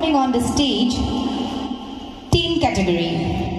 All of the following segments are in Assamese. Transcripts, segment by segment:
performing on the stage, teen category.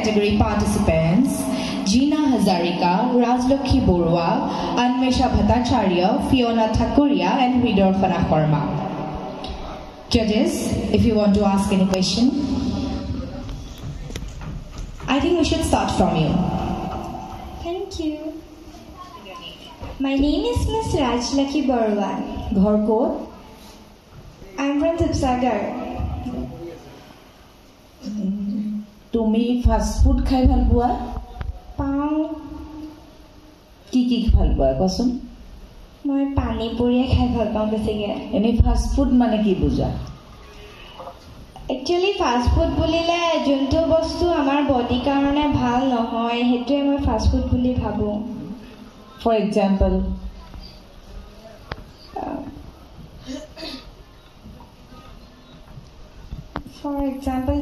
category participants: Gina Hazarika, Rajlokhi Borua, Anmesha Bhattacharya, Fiona Thakuria, and Hridor Kharma. Judges, if you want to ask any question, I think we should start from you. Thank you. My name is Ms. Rajlokhi Borua. Ghor code? I'm from Sibsagar. তুমি ফাষ্ট ফুড খাই ভাল পোৱা পাওঁ কি ভাল পোৱা কোৱাচোন মই পানী পুৰিয়ে খাই ভাল পাওঁ বেছিকৈ এনেই ফাষ্ট ফুড মানে কি বুজা একচুৱেলি ফাষ্ট ফুড বুলিলে যোনটো বস্তু আমাৰ বডিৰ কাৰণে ভাল নহয় সেইটোৱে মই ফাষ্ট ফুড বুলি ভাবোঁ ফৰ এক্সাম্পল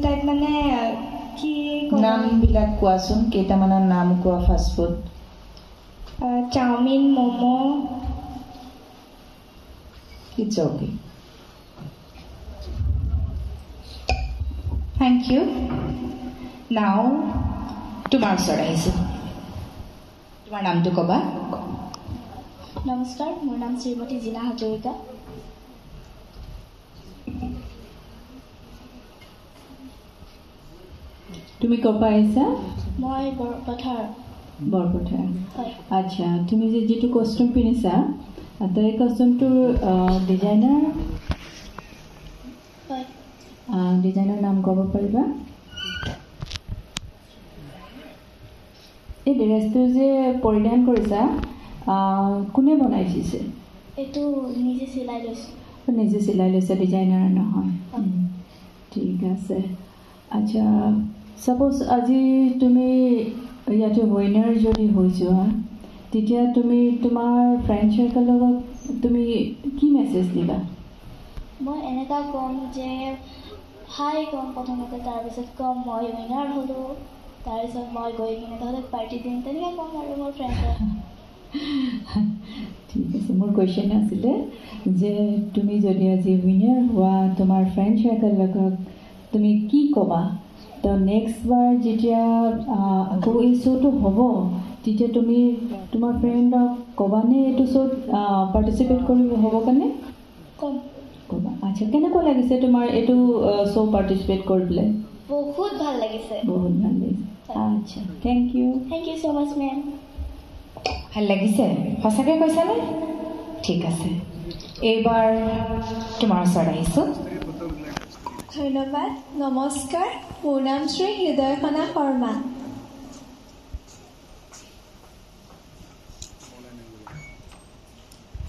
টাইপ মানে কি নামবিলাক কোৱাচোন কেইটামানৰ নাম কোৱা fast food chowmein momo' it's okay Thank you. Now, তোমাৰ ওচৰত আহিছোঁ তোমাৰ নামটো ক'বা নমস্কাৰ মোৰ নাম শ্ৰীমতী জিনা হাজৰিকা তুমি ক'ৰ পৰা আহিছা মই বৰপথাৰ বৰপথাৰ হয় আচ্ছা তুমি যিটো কষ্টিউম পিন্ধিছা তো এই কষ্টিউমটোৰ ডিজাইনৰ নাম ক'ব পাৰিবা এই ড্ৰেছটো যে পৰিধান কৰিছা কোনে বনাই দিছে এইটো নিজে চিলাই লৈছোঁ নিজে চিলাই লৈছে ডিজাইনাৰ নহয় ঠিক আছে আচ্ছা সাপোজ আজি তুমি ইয়াতে উইনাৰ যদি হৈ যোৱা তেতিয়া তুমি তোমাৰ ফ্ৰেণ্ড চাৰ্কেলৰ লগত তুমি কি মেছেজ দিবা মই এনেকুৱা ক'ম যে হাই ক'ম প্ৰথমতে তাৰপিছত ক'ম মই উইনাৰ হ'লোঁ তাৰপিছত মই গৈ কিনে তাহাঁতক পাৰ্টি দিম তেনেকৈ ক'ম আৰু মোৰ ফ্ৰেণ্ডক ঠিক আছে মোৰ কুৱেশ্যন আছিলে যে তুমি যদি আজি উইনাৰ হোৱা তোমাৰ ফ্ৰেণ্ড চাৰ্কেলৰ লগত তুমি কি ক'বা তো নেক্সট বাৰ যেতিয়া আকৌ এই শ্ব'টো হ'ব তেতিয়া তুমি তোমাৰ ফ্ৰেণ্ডক ক'বানে এইটো শ্ব'ত পাৰ্টিচিপেট কৰিব হ'ব কাৰণে ক'ম ক'বা আচ্ছা কেনেকুৱা লাগিছে তোমাৰ এইটো শ্ব' পাৰ্টিচিপেট কৰি পেলাই বহুত ভাল লাগিছে বহুত ভাল লাগিছে আচ্ছা thank you so' much ma'am ভাল লাগিছে সঁচাকৈ কৈছানে ঠিক আছে এইবাৰ তোমাৰ ওচৰত আহিছোঁ ধন্যবাদ নমস্কাৰ মোৰ নাম শ্ৰী হৃদয়সনা শৰ্মা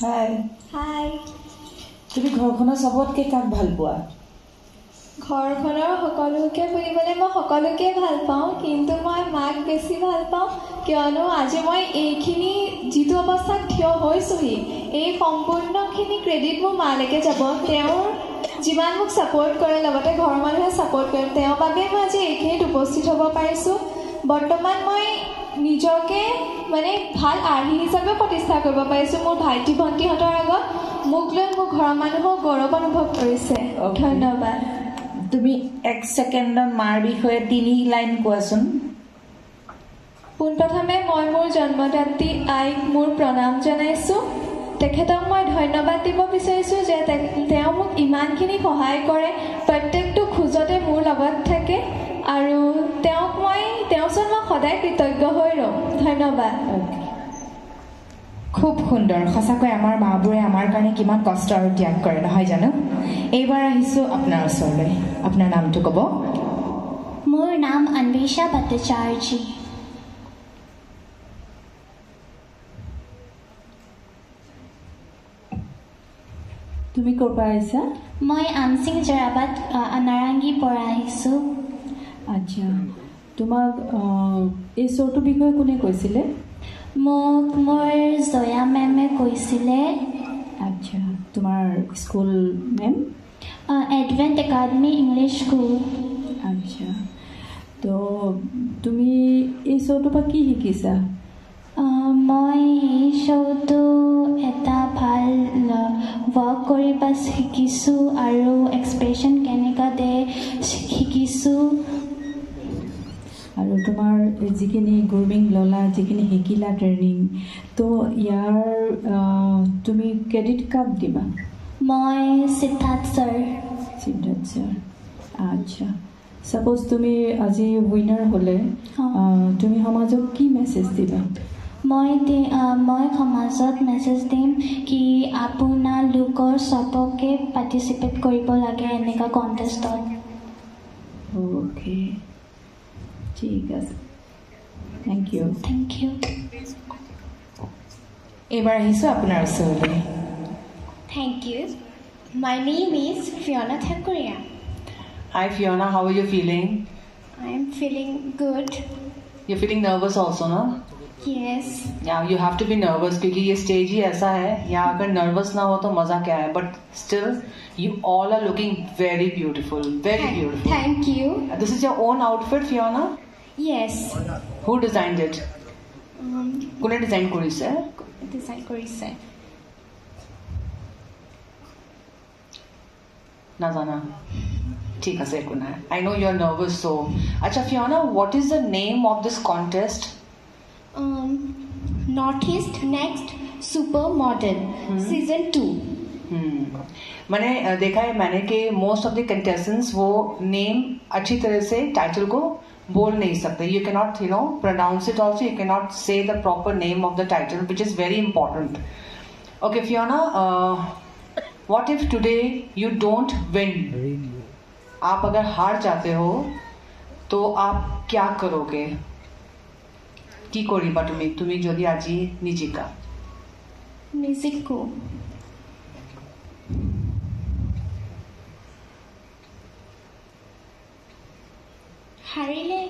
হাই হাই তুমি ঘৰখনৰ চবতকৈ কাক ভাল পোৱা ঘৰখনৰ সকলোকে বুলিবলৈ মই সকলোকে ভাল পাওঁ কিন্তু মই মাক বেছি ভাল পাওঁ কিয়নো আজি মই এইখিনি যিটো অৱস্থাত থিয় হৈছোঁহি এই সম্পূৰ্ণখিনি ক্ৰেডিট মোৰ মালৈকে যাব তেওঁৰ যিমান মোক ছাপোৰ্ট কৰে লগতে ঘৰৰ মানুহে ছাপোৰ্ট কৰে তেওঁৰ বাবেই মই আজি এইখিনিত উপস্থিত হ'ব পাৰিছোঁ বৰ্তমান মই নিজকে মানে ভাল আৰ্হি হিচাপে প্ৰতিষ্ঠা কৰিব পাৰিছোঁ মোৰ ভাইটি ভণ্টিহঁতৰ আগত মোক লৈ মোৰ ঘৰৰ মানুহেও গৌৰৱ অনুভৱ কৰিছে ধন্যবাদ তুমি এক ছেকেণ্ডত মাৰ বিষয়ে 3 লাইন কোৱাচোন পোনপ্ৰথমে মই মোৰ জন্মদাত্ৰী আইক মোৰ প্ৰণাম জনাইছোঁ তেখেতক মই ধন্যবাদ দিব বিচাৰিছোঁ যে তেওঁ মোক ইমানখিনি সহায় কৰে প্ৰত্যেকটো খোজতে মোৰ লগত থাকে আৰু তেওঁৰ ওচৰত মই সদায় কৃতজ্ঞ হৈ ৰ'ম ধন্যবাদ খুব সুন্দৰ সঁচাকৈ আমাৰ মাবোৰে আমাৰ কাৰণে কিমান কষ্ট আৰু ত্যাগ কৰে নহয় জানো এইবাৰ আহিছোঁ আপোনাৰ ওচৰলৈ আপোনাৰ নামটো ক'ব মোৰ নাম অন্বেষা ভট্টাচাৰ্য তুমি ক'ৰ পৰা আহিছা মই আমচিং জৰাবাদ নাৰাংগীৰ পৰা আহিছোঁ আচ্ছা তোমাক এই শ্ব'টোৰ বিষয়ে কোনে কৈছিলে মোক মোৰ জয়া মেমে কৈছিলে আচ্ছা তোমাৰ school ma'am advent academy English school আচ্ছা তো তুমি এই শ্ব'টোৰ পৰা কি শিকিছা মই এই শ্ব'টো এটা ভাল ৱৰ্ক কৰিব শিকিছোঁ আৰু এক্সপ্ৰেশ্যন কেনেকুৱা দিয়ে শিকিছোঁ আৰু তোমাৰ যিখিনি গ্ৰুমিং ল'লা যিখিনি শিকিলা ট্ৰেইনিং তো ইয়াৰ তুমি ক্ৰেডিট কাক দিবা মই সিদ্ধাৰ্থ ছাৰ আচ্ছা ছাপ'জ তুমি আজি উইনাৰ হ'লে তুমি সমাজক কি মেছেজ দিবা মই সমাজত মেছেজ দিম কি আপোনালোকৰ চবকে পাৰ্টিচিপেট কৰিব লাগে এনেকুৱা কণ্টেষ্টত অ'কে ঠিক আছে, থেংক ইউ। Thank U. এইবাৰ আহিছোঁ আপোনাৰ ওচৰলৈ। Thank you. My name is Fiona Thakuria. Hi Fiona, how are you feeling? I am feeling good. You're feeling nervous also, no? Yes. Yeah, you have to be nervous क्योंकि ये स्टेज ही ऐसा है, यहाँ अगर nervous ना हो तो मजा क्या है? But still, you all are looking very beautiful, very beautiful. Thank you. This is your own outfit, Fiona? Yes. Who designed it? কোনে ডিজাইন কৰিছে? Design কৰিছে। নাজানা। ঠিক আছে, একো নাই। I know you're nervous, so. আচ্ছা Fiona, what is the name of this contest? Northeast Next Supermodel Season 2. मैंने देखा है मैंने कि मोस्ट ऑफ द कंटेस्टेंट्स वो नेम अच्छी तरह से टाइटल को बोल नहीं सकते. You can not pronounce it also. You can not say the proper name of the title which is very important. Okay Fiona, what if today you don't win? आप अगर हार जाते हो तो आप क्या करोगे? কি কৰিবা তুমি যদি আজি নিজিকা? নিজিকো। হাৰিলে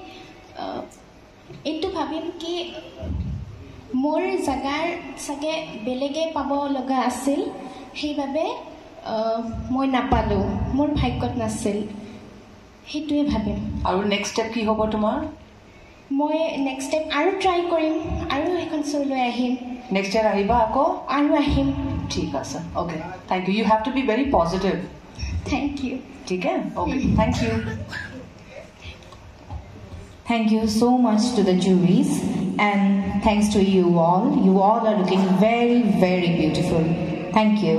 এইটো ভাবিম কি মোৰ জাগাৰ চাগে বেলেগে পাব লগা আছিল, সেইবাবে মই নাপালোঁ, মোৰ ভাগ্যত নাছিল, সেইটোৱে ভাবিম। আৰু নেক্সট ষ্টেপ কি হ'ব তোমাৰ? মই নেক্সট ষ্টেপ আৰু ট্ৰাই কৰিম, আৰু এখন শ্ব' লৈ আহিম। নেক্সট ইয়াৰ আহিবা আকৌ? আৰু আহিম। ঠিক আছে, okay, thank you. You have to be very positive. Thank you. ঠিক আছে, okay, thank you. Thank you so much to the juries, and thanks to you all. You all are looking very, very beautiful. Thank you.